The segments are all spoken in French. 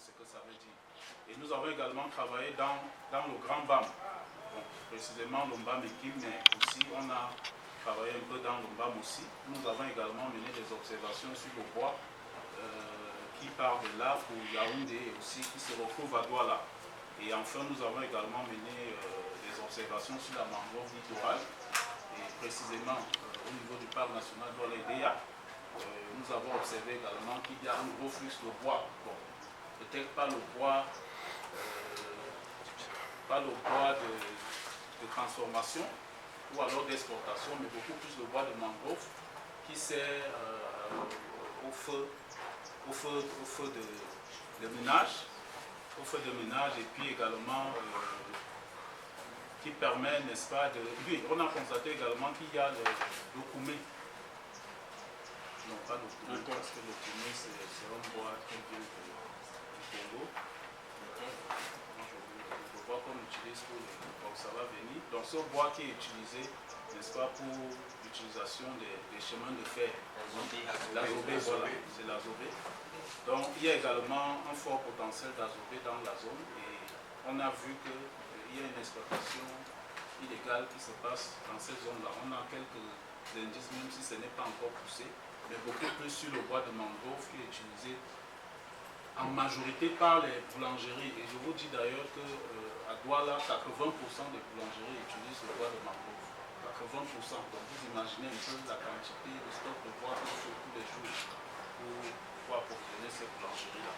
ce que ça veut dire. Et nous avons également travaillé dans le Grand BAM, donc, précisément le BAM équipe, mais aussi on a travaillé un peu dans le BAM aussi. Nous avons également mené des observations sur le bois qui part de là pour Yaoundé et aussi qui se retrouve à Douala. Et enfin, nous avons également mené des observations sur la mangrove littorale et précisément au niveau du parc national Douala-Edéa. Nous avons observé également qu'il y a un gros flux de bois. Bon, peut-être pas le bois de transformation ou alors d'exportation, mais beaucoup plus de bois de mangrove qui sert au feu de ménage, et puis également qui permet, n'est-ce pas, de... Oui, on a constaté également qu'il y a le koumé. Non, pas le koumé, parce que le koumé, c'est un bois très bien du Congo. Le bois qu'on utilise pour ça va venir. Donc ce bois qui est utilisé, n'est-ce pas, pour l'utilisation des chemins de fer. L'azobé, voilà, c'est l'azobé. Donc il y a également un fort potentiel d'azobé dans la zone et on a vu qu'il y a une exploitation illégale qui se passe dans cette zone-là. On a quelques indices, même si ce n'est pas encore poussé, mais beaucoup plus sur le bois de mangrove qui est utilisé en majorité par les boulangeries. Et je vous dis d'ailleurs qu'à Douala, 80% des boulangeries utilisent le bois de mangrove. 80%. Donc vous imaginez un peu la quantité de stock de bois qu'il faut tous les jours pour approvisionner ces boulangeries-là.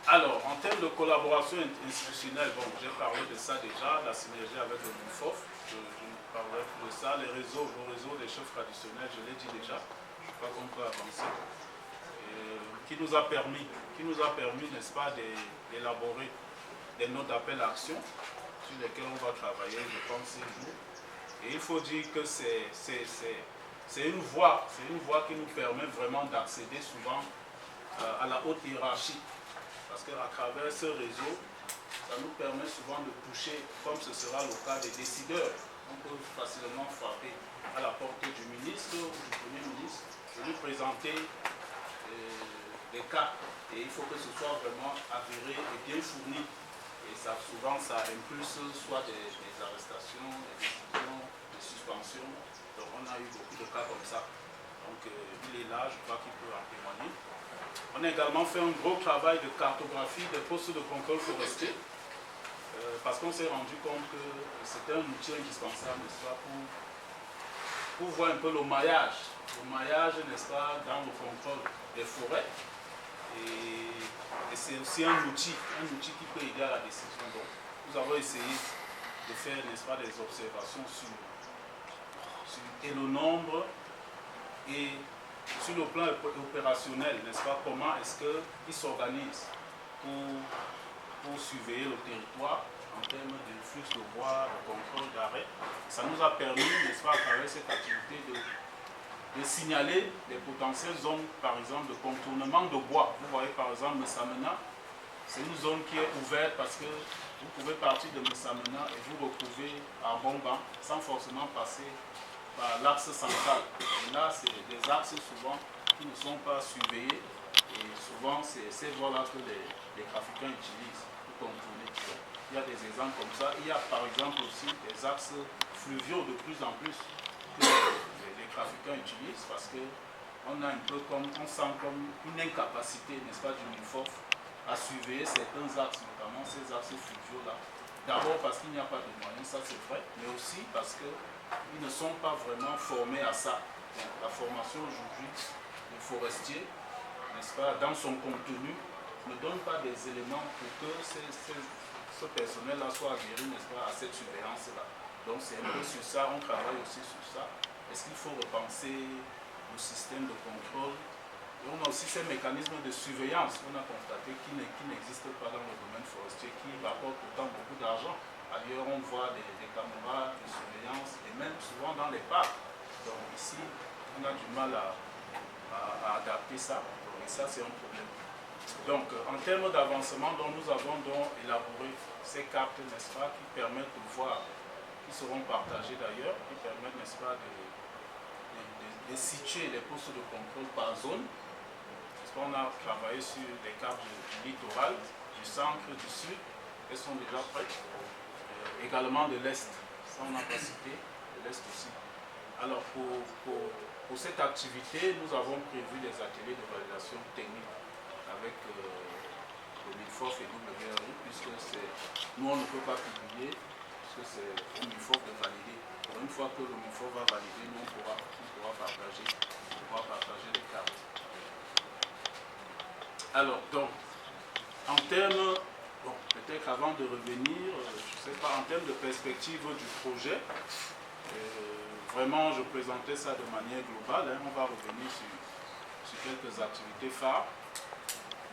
Alors, en termes de collaboration institutionnelle, bon, j'ai parlé de ça déjà, la synergie avec le MINFOF, je ne parlerai plus de ça, le réseau des chefs traditionnels, je l'ai dit déjà, je crois qu'on peut avancer, qui nous a permis, n'est-ce pas, d'élaborer des notes d'appel à action sur lesquelles on va travailler, je pense, ces jours. Et il faut dire que c'est une voie qui nous permet vraiment d'accéder souvent à la haute hiérarchie. Parce qu'à travers ce réseau, ça nous permet souvent de toucher, comme ce sera le cas des décideurs. On peut facilement frapper à la porte du ministre ou du Premier ministre et lui présenter des cas. Et il faut que ce soit vraiment avéré et bien fourni. Et ça, souvent, ça impulse soit des arrestations, des décisions, des suspensions. Donc on a eu beaucoup de cas comme ça. Donc il est là, je crois qu'il peut en témoigner. On a également fait un gros travail de cartographie des postes de contrôle forestier parce qu'on s'est rendu compte que c'était un outil indispensable, n'est-ce pas, pour voir un peu le maillage, n'est-ce pas, dans le contrôle des forêts. Et c'est aussi un outil qui peut aider à la décision. Donc, nous avons essayé de faire, n'est-ce pas, des observations sur le nombre et sur le plan opérationnel, n'est-ce pas, comment est-ce qu'ils s'organisent pour surveiller le territoire en termes de flux de bois, de contrôle d'arrêt. Ça nous a permis, n'est-ce pas, à travers cette activité de signaler les potentielles zones, par exemple, de contournement de bois. Vous voyez, par exemple, Messamena, c'est une zone qui est ouverte parce que vous pouvez partir de Messamena et vous retrouver à Bongan sans forcément passer par l'axe central. Et là, c'est des axes souvent qui ne sont pas surveillés et souvent c'est ces voies-là que les trafiquants utilisent pour contourner. Il y a des exemples comme ça. Il y a par exemple aussi des axes fluviaux de plus en plus que les trafiquants utilisent parce qu'on a un peu comme, on sent comme une incapacité, n'est-ce pas, du MINFOF à surveiller certains axes, notamment ces axes fluviaux-là. D'abord parce qu'il n'y a pas de moyens, ça c'est vrai, mais aussi parce qu'ils ne sont pas vraiment formés à ça. Donc, la formation aujourd'hui des forestiers, n'est-ce pas, dans son contenu, ne donne pas des éléments pour que ce personnel-là soit aguerri, n'est-ce pas, à cette surveillance-là. Donc c'est un peu sur ça, on travaille aussi sur ça. Est-ce qu'il faut repenser le système de contrôle? Et on a aussi ces mécanismes de surveillance qu'on a constaté qui n'existent pas dans le domaine forestier, qui rapportent pourtant beaucoup d'argent. Ailleurs, on voit des caméras de surveillance et même souvent dans les parcs. Donc ici, on a du mal à adapter ça. Et ça, c'est un problème. Donc, en termes d'avancement, nous avons donc élaboré ces cartes, n'est-ce pas, qui permettent de voir, qui seront partagées d'ailleurs, qui permettent, n'est-ce pas, de situer les postes de contrôle par zone, n'est-ce n'est-ce pas, on a travaillé sur les cartes du littoral, du centre, du sud, elles sont déjà prêtes. Également de l'Est, ça on n'a pas cité, de l'Est aussi. Alors pour cette activité, nous avons prévu des ateliers de validation technique avec le MINFOF et WRI, puisque nous on ne peut pas publier, puisque c'est au MINFOF de valider. Alors, une fois que le MINFOF va valider, nous on pourra partager les cartes. Alors donc, en termes, bon, peut-être avant de revenir, je ne sais pas, en termes de perspective du projet, vraiment je présentais ça de manière globale, hein, on va revenir sur quelques activités phares.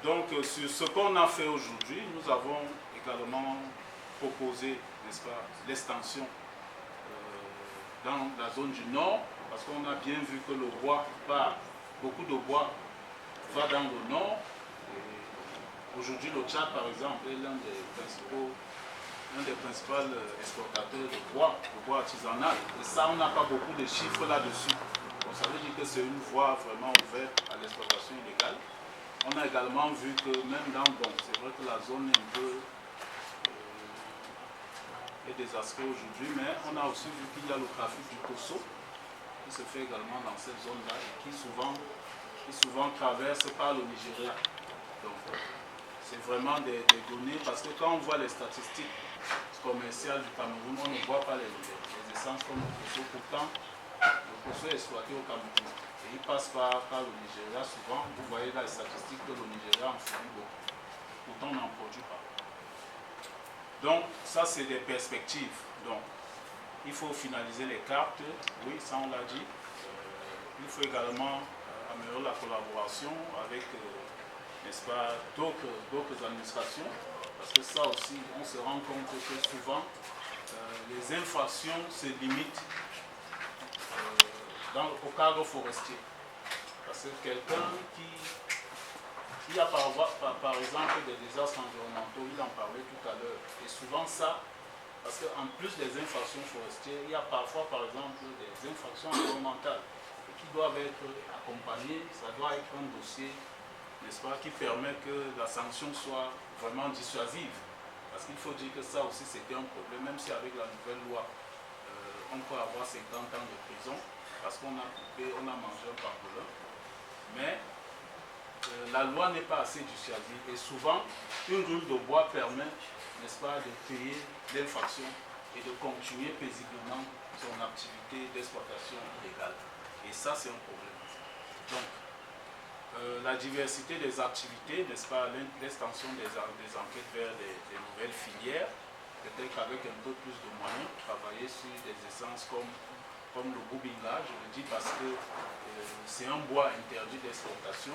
Donc sur ce qu'on a fait aujourd'hui, nous avons également proposé, n'est-ce pas, l'extension dans la zone du nord, parce qu'on a bien vu que le bois part, beaucoup de bois va dans le nord. Aujourd'hui, le Tchad, par exemple, est l'un des principaux exportateurs de bois artisanal. Et ça, on n'a pas beaucoup de chiffres là-dessus. Donc, ça veut dire que c'est une voie vraiment ouverte à l'exploitation illégale. On a également vu que même dans, bon, c'est vrai que la zone est un peu désastreuse aujourd'hui, mais on a aussi vu qu'il y a le trafic du Kosso qui se fait également dans cette zone-là et qui souvent traverse par le Nigeria. Donc, c'est vraiment des données, parce que quand on voit les statistiques commerciales du Cameroun, on ne voit pas les essences comme le Kosso. Pourtant, le Kosso est exploité au Cameroun. Et il passe par le Nigeria souvent. Vous voyez dans les statistiques que le Nigeria en fournit beaucoup. Pourtant, on n'en produit pas. Donc, ça, c'est des perspectives. Donc, il faut finaliser les cartes. Oui, ça, on l'a dit. Il faut également améliorer la collaboration avec n'est-ce pas, d'autres administrations, parce que ça aussi, on se rend compte que souvent, les infractions se limitent au cadre forestier. Parce que quelqu'un qui a par exemple des désastres environnementaux, il en parlait tout à l'heure, et souvent ça, parce qu'en plus des infractions forestières, il y a parfois par exemple des infractions environnementales qui doivent être accompagnées, ça doit être un dossier, n'est-ce pas, qui permet que la sanction soit vraiment dissuasive. Parce qu'il faut dire que ça aussi c'était un problème, même si avec la nouvelle loi, on peut avoir 50 ans de prison, parce qu'on a coupé, on a mangé un pangolin. Mais la loi n'est pas assez dissuasive. Et souvent, une rue de bois permet, n'est-ce pas, de payer l'infraction et de continuer paisiblement son activité d'exploitation illégale. Et ça, c'est un problème. Donc, la diversité des activités, n'est-ce pas, l'extension des enquêtes vers des nouvelles filières, peut-être qu'avec un peu plus de moyens, travailler sur des essences comme le Boubinga, je le dis parce que c'est un bois interdit d'exportation,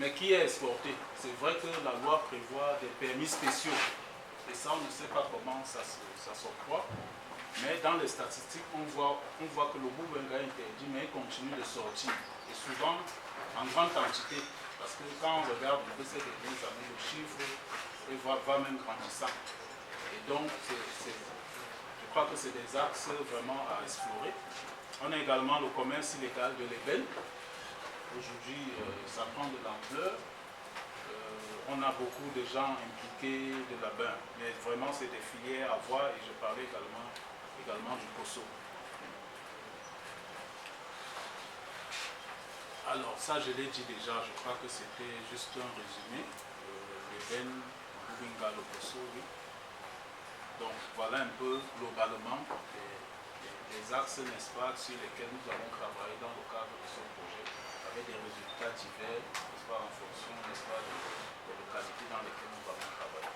mais qui est exporté. C'est vrai que la loi prévoit des permis spéciaux, et ça on ne sait pas comment ça s'octroie, mais dans les statistiques, on voit que le Boubinga est interdit, mais il continue de sortir, et souvent en grande quantité, parce que quand on regarde un peu ces dernières années, le chiffre va même grandissant. Et donc, je crois que c'est des axes vraiment à explorer. On a également le commerce illégal de l'ébène. Aujourd'hui, ça prend de l'ampleur. On a beaucoup de gens impliqués de là-bas, mais vraiment, c'est des filières à voir, et je parlais également du Kosso. Alors ça je l'ai dit déjà, je crois que c'était juste un résumé. L'ébène, le Boubinga, le Kosso, oui. Donc voilà un peu globalement les axes, n'est-ce pas, sur lesquels nous avons travaillé dans le cadre de ce projet, avec des résultats divers, n'est-ce pas, en fonction, n'est-ce pas, des localités dans lesquelles nous avons travaillé.